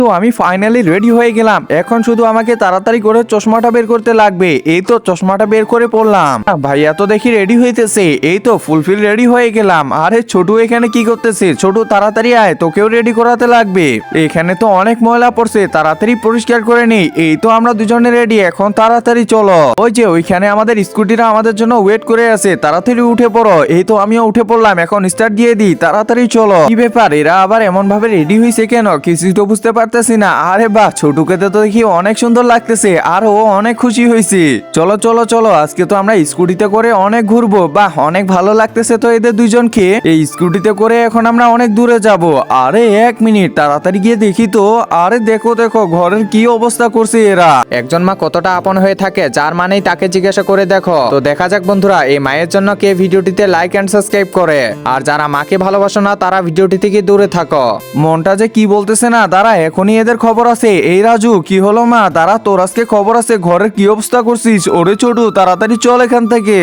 তো আমি finally ready হয়ে গেলাম। এখন শুধু আমাকে তাড়াতাড়ি করে চশমাটা বের করতে লাগবে। এই তো চশমাটা বের করে পড়লাম। ভাইয়া তো দেখি রেডি হইতেছে। এই তো ফুলফিল রেডি হয়ে গেলাম। আরে ছোটু এখানে কি করতেছে? ছোটু তাড়াতাড়ি আয়, তোকেও রেডি করাতে লাগবে। এখানে তো অনেক ময়লা পড়ছে, তাড়াতাড়ি পরিষ্কার করে নেই। এই তো আমরা দুজনে রেডি, এখন তাড়াতাড়ি চলো। ওই যে ওইখানে আমাদের স্কুটিটা আমাদের জন্য ওয়েট করে আছে, তাড়াতাড়ি উঠে পড়ো। এই তো আমিও উঠে পড়লাম, এখন স্টার্ট দিয়ে দিই, তাড়াতাড়ি চলো। কি ব্যাপার, এরা আবার এমন ভাবে রেডি হয়েছে কেন? কিছুই তো বুঝতে পারতেছি না। আরে বাহ, ছোটুকে তো দেখি অনেক সুন্দর লাগতেছে, আর ও অনেক খুশি হয়েছে। চলো চলো চলো, আজকে তো আমরা স্কুটিতে করে অনেক ঘুরবো। বাহ, অনেক ভালো লাগতেছে তো এদের দুইজনকে। এই স্কুটিতে করে এখন আমরা অনেক দূরে যাব। আরে এক মিনিট, তাড়াতাড়ি গিয়ে দেখি তো। আরে দেখো দেখো ঘরের কি অবস্থা করছে এরা। একজন মা কতটা আপন হয়ে থাকে, যার মানেই তাকে জিজ্ঞাসা করে দেখো। তো দেখা যাক বন্ধুরা, এই মায়ের জন্য কে ভিডিওটিতে লাইক এন্ড সাবস্ক্রাইব করে। আর যারা মাকে ভালোবাসো না, তারা ভিডিওটি থেকে দূরে থাকো। মনটা যে কি বলতেছে না, দাঁড়া এখনই এদের খবর আছে। এই রাজু, কি হলো মা? দাঁড়া, তোর আজকে খবর আছে। ঘরের কি অবস্থা করছিস? ওরে ছোটু, তাড়াতাড়ি চল এখান থেকে।